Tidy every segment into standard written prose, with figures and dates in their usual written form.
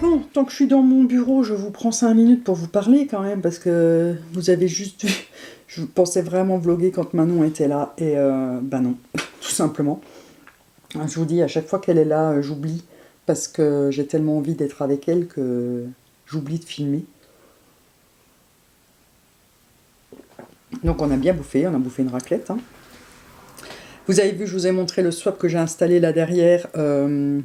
Bon, tant que je suis dans mon bureau, je vous prends 5 minutes pour vous parler quand même, parce que vous avez juste vu... Je pensais vraiment vlogger quand Manon était là, et bah non, tout simplement. Je vous dis, à chaque fois qu'elle est là, j'oublie, parce que j'ai tellement envie d'être avec elle que j'oublie de filmer. Donc on a bien bouffé, on a bouffé une raclette. Hein. Vous avez vu, je vous ai montré le swap que j'ai installé là derrière, que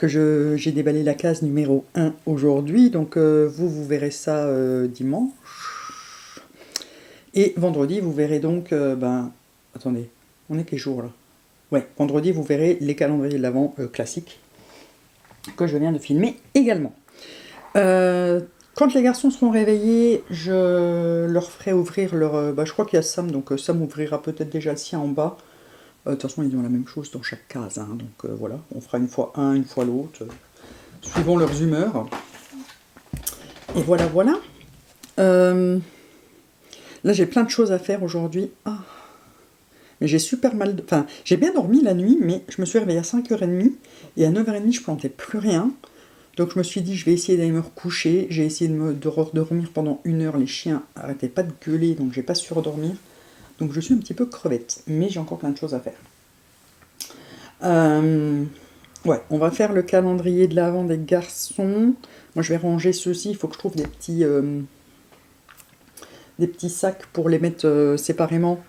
j'ai déballé la case numéro 1 aujourd'hui. Donc vous verrez ça dimanche. Et vendredi, vous verrez donc, attendez, on est quel jour là? Ouais, vendredi, vous verrez les calendriers de l'Avent classiques que je viens de filmer également. Quand les garçons seront réveillés, je leur ferai ouvrir leur... je crois qu'il y a Sam, donc Sam ouvrira peut-être déjà le sien en bas. De toute façon, ils ont la même chose dans chaque case, hein, donc voilà, on fera une fois un, une fois l'autre, suivant leurs humeurs. Et voilà, voilà. Là, j'ai plein de choses à faire aujourd'hui. Ah. Mais j'ai super mal... Enfin, j'ai bien dormi la nuit, mais je me suis réveillée à 5h30, et à 9h30, je plantais plus rien. Donc je me suis dit, je vais essayer d'aller me recoucher. J'ai essayé de redormir pendant 1 heure. Les chiens n'arrêtaient pas de gueuler, donc j'ai pas su redormir. Donc je suis un petit peu crevette, mais j'ai encore plein de choses à faire. Ouais, on va faire le calendrier de l'Avent des garçons. Moi je vais ranger ceux-ci, il faut que je trouve des petits sacs pour les mettre séparément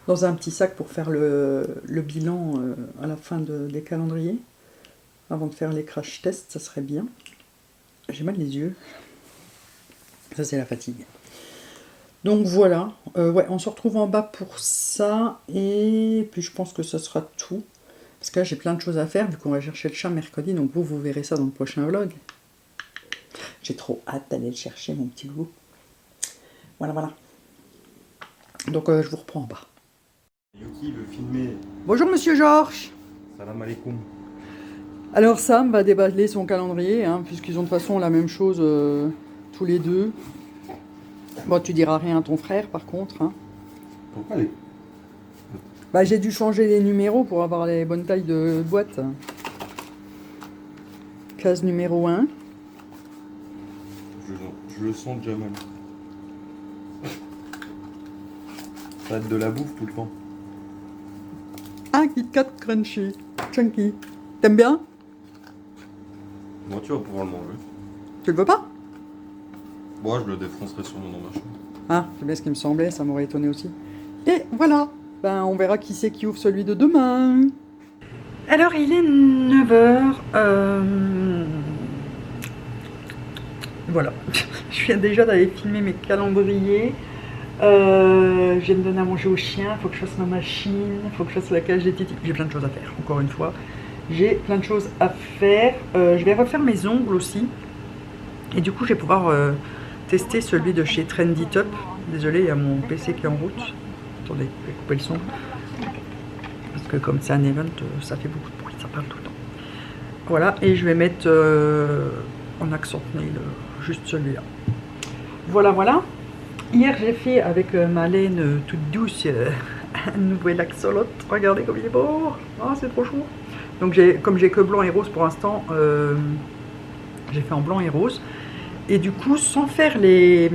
dans un petit sac pour faire le bilan à la fin des calendriers. Avant de faire les crash tests, ça serait bien. J'ai mal les yeux. Ça, c'est la fatigue. Donc voilà. Ouais, on se retrouve en bas pour ça. Et puis je pense que ce sera tout. Parce que là, j'ai plein de choses à faire, vu qu'on va chercher le chat mercredi. Donc vous verrez ça dans le prochain vlog. J'ai trop hâte d'aller le chercher, mon petit loup. Voilà, voilà. Donc je vous reprends en bas. Yuki veut filmer. Bonjour, monsieur Georges. Salam alaikum. Alors Sam va déballer son calendrier, hein, puisqu'ils ont de toute façon la même chose tous les deux. Bon, tu diras rien à ton frère par contre. Hein. Pourquoi les... J'ai dû changer les numéros pour avoir les bonnes tailles de boîte. Case numéro 1. Je le sens déjà mal. Ça va être de la bouffe tout le temps. Un Kit Kat Crunchy. Chunky. T'aimes bien? Moi, tu vas pouvoir le manger. Tu le veux pas? Moi, je le défoncerai sûrement dans ma chambre. Ah, c'est bien ce qui me semblait, ça m'aurait étonné aussi. Et voilà, on verra qui c'est qui ouvre celui de demain. Alors, il est 9h. Voilà, je viens déjà d'aller filmer mes calendriers. Je viens de donner à manger au chien, il faut que je fasse ma machine, il faut que je fasse la cage des titis. J'ai plein de choses à faire, encore une fois. J'ai plein de choses à faire. Je vais refaire mes ongles aussi. Et du coup, je vais pouvoir tester celui de chez Trendy Top. Désolé, il y a mon PC qui est en route. Attendez, je vais couper le son. Parce que comme c'est un event, ça fait beaucoup de bruit, ça parle tout le temps. Voilà, et je vais mettre en accent nail juste celui-là. Voilà, voilà. Hier, j'ai fait avec ma laine toute douce un nouvel axolote. Regardez comme il est beau. Ah, c'est trop chou. Donc comme j'ai que blanc et rose pour l'instant, j'ai fait en blanc et rose. Et du coup, sans faire les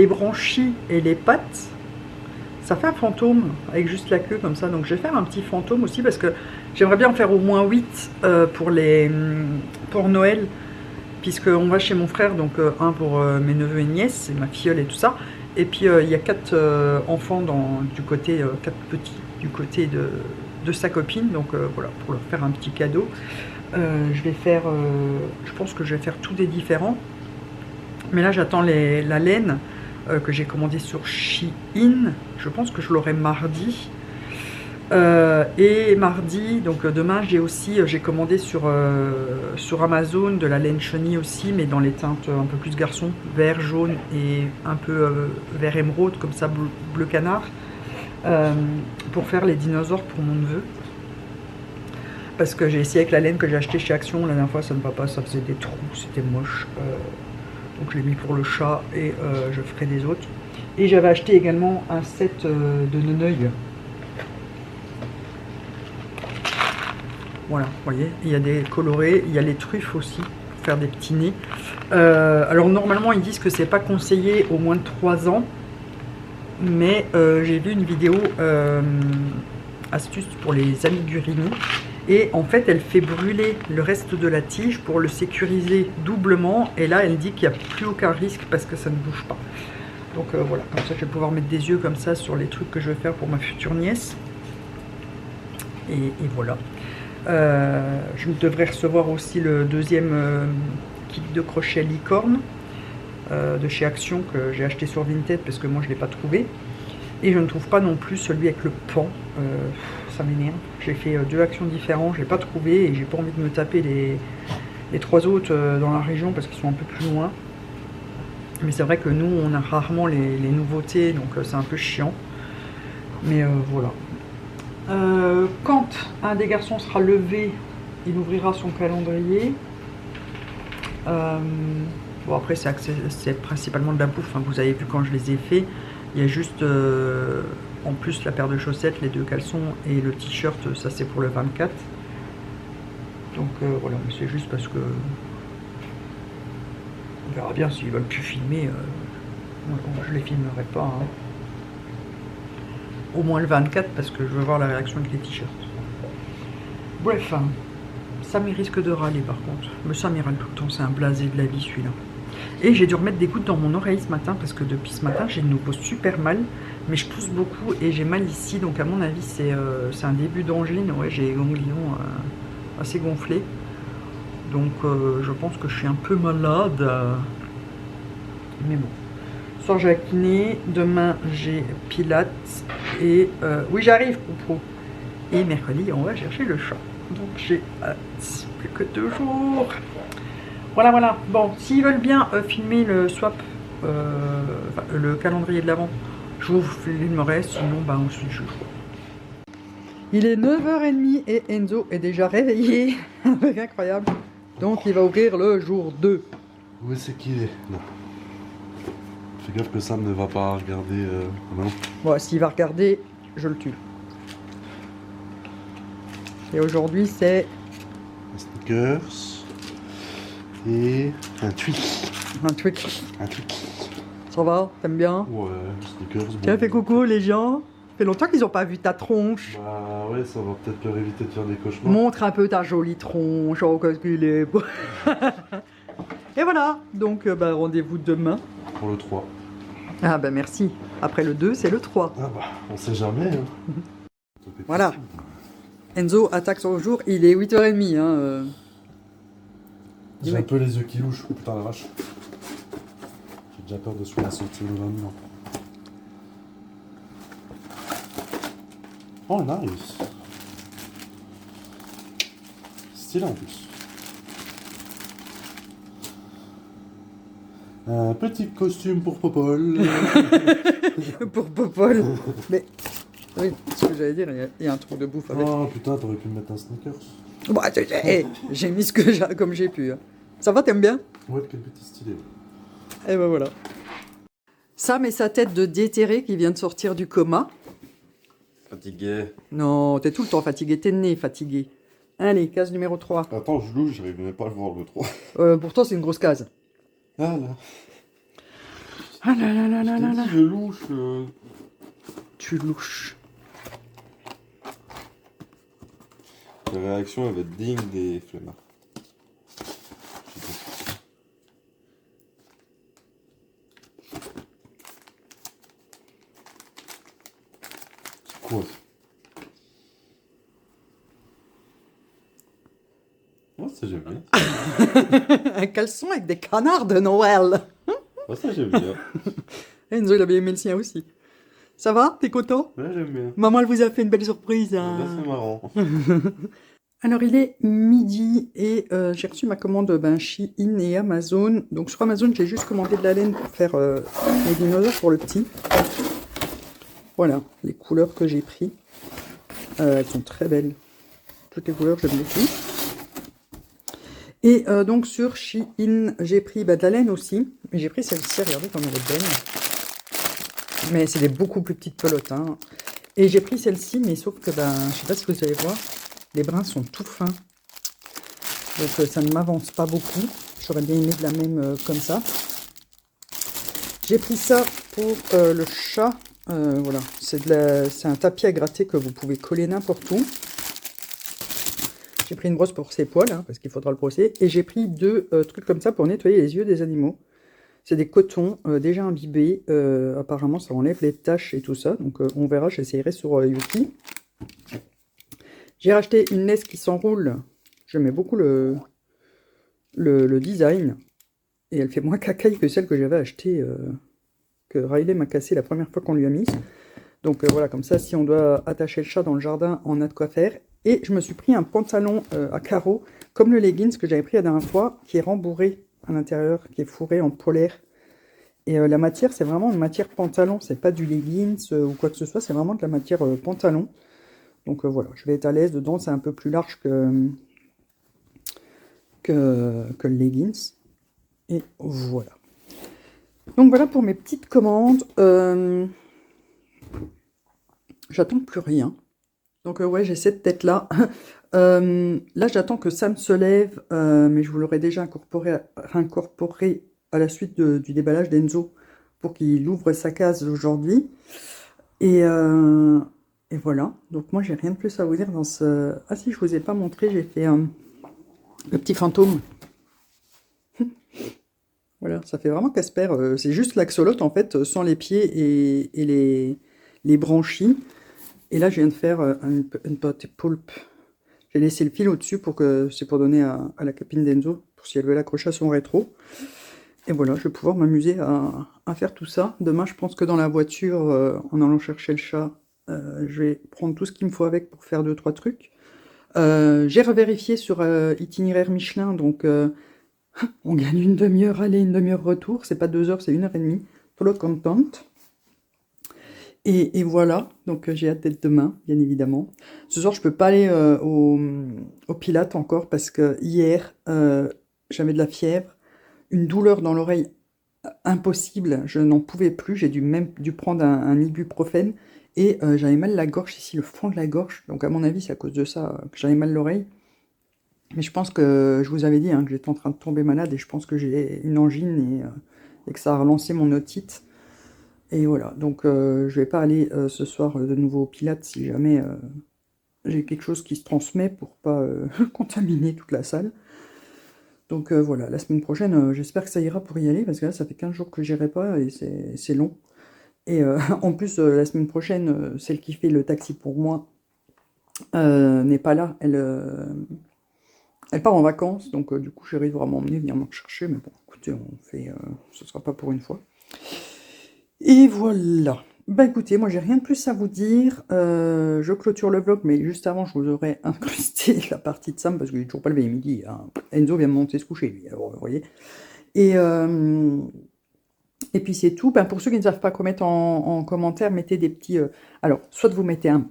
branchies et les pattes, ça fait un fantôme avec juste la queue comme ça. Donc je vais faire un petit fantôme aussi parce que j'aimerais bien en faire au moins 8 pour Noël. Puisqu'on va chez mon frère, donc un pour mes neveux et nièces, et ma filleule et tout ça. Et puis il y a 4 enfants du côté, 4 petits du côté de sa copine. Donc voilà, pour leur faire un petit cadeau. Je vais faire, je pense que je vais faire tous des différents. Mais là j'attends la laine que j'ai commandée sur Shein. Je pense que je l'aurai mardi. Et mardi, donc demain, j'ai commandé sur Amazon de la laine chenille aussi, mais dans les teintes un peu plus garçon, vert, jaune et un peu vert émeraude, comme ça, bleu canard, pour faire les dinosaures pour mon neveu. Parce que j'ai essayé avec la laine que j'ai acheté chez Action, la dernière fois ça ne va pas, ça faisait des trous, c'était moche. Donc je l'ai mis pour le chat et je ferai des autres. Et j'avais acheté également un set de Neneuil. Voilà, vous voyez, il y a des colorés, il y a les truffes aussi, pour faire des petits nez. Alors normalement, ils disent que c'est pas conseillé au moins de 3 ans, mais j'ai vu une vidéo astuce pour les amis du Rini, et en fait, elle fait brûler le reste de la tige pour le sécuriser doublement, et là, elle dit qu'il n'y a plus aucun risque parce que ça ne bouge pas. Donc voilà, comme ça, je vais pouvoir mettre des yeux comme ça sur les trucs que je vais faire pour ma future nièce. Et voilà. Je devrais recevoir aussi le deuxième kit de crochet licorne de chez Action que j'ai acheté sur Vinted parce que moi je ne l'ai pas trouvé. Et je ne trouve pas non plus celui avec le pan. Ça m'énerve. J'ai fait 2 actions différentes, je ne l'ai pas trouvé et j'ai pas envie de me taper les 3 autres dans la région parce qu'ils sont un peu plus loin. Mais c'est vrai que nous on a rarement les nouveautés, donc c'est un peu chiant. Mais voilà. Quand un des garçons sera levé, il ouvrira son calendrier. Bon, après, c'est principalement de la bouffe, hein. Vous avez vu quand je les ai faits. Il y a juste en plus la paire de chaussettes, les 2 caleçons et le t-shirt, ça c'est pour le 24. Donc voilà, c'est juste parce que on verra bien s'ils veulent plus filmer. Je les filmerai pas. Hein. Au moins le 24 parce que je veux voir la réaction avec les t-shirts. Bref, hein, Sam risque de râler par contre. Mais Sam il râle tout le temps, c'est un blasé de la vie celui-là. Et j'ai dû remettre des gouttes dans mon oreille ce matin parce que depuis ce matin j'ai une nouveau super mal. Mais je tousse beaucoup et j'ai mal ici, donc à mon avis c'est un début d'angine. Ouais, j'ai les ganglions assez gonflés. Donc je pense que je suis un peu malade. Mais bon. Ce soir j'ai la kiné, demain j'ai pilates et oui j'arrive Poupou. Et mercredi on va chercher le chat. Donc j'ai plus que 2 jours. Voilà. Bon, s'ils veulent bien filmer le swap, le calendrier de l'avant, je vous filmerai, sinon ensuite je joue. Il est 9h30 et Enzo est déjà réveillé. Incroyable. Donc il va ouvrir le jour 2. Où c'est qu'il est? Non. Fais gaffe que Sam ne va pas regarder. Non. Bon, s'il va regarder, je le tue. Et aujourd'hui, c'est Un Snickers et un Twix. un Twix. Un Twix. Ça va? T'aimes bien? Ouais, Snickers. Tiens, fais coucou les gens. Ça fait longtemps qu'ils n'ont pas vu ta tronche. Bah ouais, ça va peut-être leur éviter de faire des cauchemars. Montre un peu ta jolie tronche. Oh, qu'est-ce qu'il est beau. Et voilà. Donc, rendez-vous demain. Pour le 3. Ah merci. Après le 2, c'est le 3. Ah bah, on sait jamais. Hein. Voilà. Enzo attaque son jour. Il est 8h30. Hein. J'ai un peu les yeux qui louchent. Oh putain la vache. J'ai déjà peur de se faire sauter le lendemain. Oh nice. Stylé en plus. Un petit costume pour Popol. Pour Popol. Mais oui, ce que j'allais dire, il y a un truc de bouffe avec. Oh putain, t'aurais pu me mettre un Snickers. Bah, j'ai mis ce que j'ai comme j'ai pu. Hein. Ça va, t'aimes bien? Ouais, quel petit stylé. Et ben voilà. Sam et sa tête de déterré qui vient de sortir du coma. Fatigué. Non, t'es tout le temps fatigué, t'es né fatigué. Allez, case numéro 3. Attends, je louche, j'arrive même pas à le voir le 3. Pourtant, c'est une grosse case. Ah là. Ah là là là là là là. Je louche. Tu louches. La réaction elle va être digne des flemmards. C'est quoi? Oh, ça j'aime bien. Un caleçon avec des canards de Noël. Oh, ça j'aime bien. Enzo, il avait aimé le sien aussi. Ça va? T'es content? Ouais, j'aime bien. Maman, elle vous a fait une belle surprise. Hein. Là, c'est marrant. Alors, il est midi et j'ai reçu ma commande Shein et Amazon. Donc, sur Amazon, j'ai juste commandé de la laine pour faire les dinosaures pour le petit. Voilà, les couleurs que j'ai pris. Elles sont très belles. Toutes les couleurs, j'aime beaucoup. Et donc, sur Shein, j'ai pris de la laine aussi. J'ai pris celle-ci, regardez comme elle est belle. Mais c'est des beaucoup plus petites pelotes. Hein. Et j'ai pris celle-ci, mais sauf que, je sais pas si vous allez voir, les brins sont tout fins. Donc ça ne m'avance pas beaucoup. J'aurais bien aimé de la même comme ça. J'ai pris ça pour le chat. Voilà, c'est un tapis à gratter que vous pouvez coller n'importe où. J'ai pris une brosse pour ses poils, hein, parce qu'il faudra le brosser. Et j'ai pris 2 trucs comme ça pour nettoyer les yeux des animaux. C'est des cotons déjà imbibés. Apparemment, ça enlève les taches et tout ça. Donc on verra, j'essayerai sur Yuki. J'ai racheté une laisse qui s'enroule. J'aimais beaucoup le design. Et elle fait moins cacaille que celle que j'avais achetée, que Riley m'a cassée la première fois qu'on lui a mise. Donc voilà, comme ça, si on doit attacher le chat dans le jardin, on a de quoi faire. Et je me suis pris un pantalon à carreaux, comme le leggings que j'avais pris la dernière fois, qui est rembourré à l'intérieur, qui est fourré en polaire. Et la matière, c'est vraiment une matière pantalon, c'est pas du leggings ou quoi que ce soit, c'est vraiment de la matière pantalon. Donc voilà, je vais être à l'aise dedans, c'est un peu plus large que le leggings. Et voilà. Donc voilà pour mes petites commandes. J'attends plus rien. Donc ouais, j'ai cette tête-là. Là, j'attends que Sam se lève, mais je vous l'aurais déjà incorporé à la suite du déballage d'Enzo pour qu'il ouvre sa case aujourd'hui. Et voilà. Donc moi, j'ai rien de plus à vous dire dans ce... Ah si, je vous ai pas montré, j'ai fait le petit fantôme. Voilà, ça fait vraiment Casper. C'est juste l'axolote, en fait, sans les pieds et les branchies. Et là, je viens de faire une petite poulpe. J'ai laissé le fil au-dessus pour que c'est pour donner à la copine d'Enzo, pour si elle veut l'accrocher à son rétro. Et voilà, je vais pouvoir m'amuser à faire tout ça. Demain, je pense que dans la voiture, en allant chercher le chat, je vais prendre tout ce qu'il me faut avec pour faire 2-3 trucs. J'ai revérifié sur itinéraire Michelin, donc on gagne une demi-heure aller, une demi-heure retour. C'est pas 2 heures, c'est 1h30. Trop content. Et voilà, donc j'ai hâte d'être demain, bien évidemment. Ce soir, je peux pas aller au Pilates encore parce que hier, j'avais de la fièvre, une douleur dans l'oreille impossible, je n'en pouvais plus, j'ai dû prendre un ibuprofène et j'avais mal la gorge ici, le fond de la gorge. Donc à mon avis, c'est à cause de ça que j'avais mal l'oreille. Mais je pense que, je vous avais dit hein, que j'étais en train de tomber malade et je pense que j'ai une angine et que ça a relancé mon otite. Et voilà, donc je vais pas aller ce soir de nouveau au Pilates si jamais j'ai quelque chose qui se transmet pour pas contaminer toute la salle. Donc voilà, la semaine prochaine, j'espère que ça ira pour y aller, parce que là, ça fait 15 jours que j'irai pas et c'est long. Et en plus, la semaine prochaine, celle qui fait le taxi pour moi n'est pas là. Elle part en vacances, donc du coup, chérie devra m'emmener, venir me chercher. Mais bon, écoutez, ce sera pas pour une fois. Et voilà. Bah écoutez, moi j'ai rien de plus à vous dire. Je clôture le vlog, mais juste avant, je vous aurais incrusté la partie de Sam, parce qu'il n'est toujours pas levé midi. Hein. Enzo vient de monter se coucher, lui, alors vous voyez. Et puis c'est tout. Ben, pour ceux qui ne savent pas quoi mettre en commentaire, mettez des petits... alors, soit vous mettez un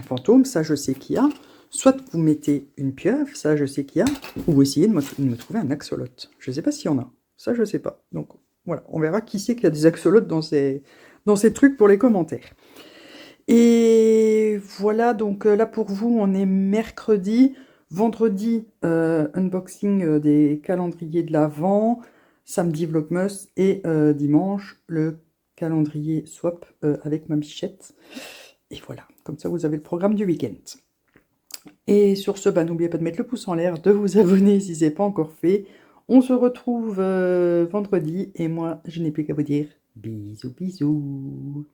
fantôme, ça je sais qu'il y a. Soit vous mettez une pieuvre, ça je sais qu'il y a. Ou vous essayez de me trouver un axolote. Je ne sais pas s'il y en a. Ça je ne sais pas. Donc... voilà, on verra qui c'est qu'il y a des axolotes dans ces trucs pour les commentaires. Et voilà, donc là pour vous, on est mercredi. Vendredi, unboxing des calendriers de l'Avent. Samedi, Vlogmas. Et dimanche, le calendrier swap avec ma bichette. Et voilà, comme ça vous avez le programme du week-end. Et sur ce, bah, n'oubliez pas de mettre le pouce en l'air, de vous abonner si ce n'est pas encore fait. On se retrouve vendredi et moi, je n'ai plus qu'à vous dire bisous, bisous.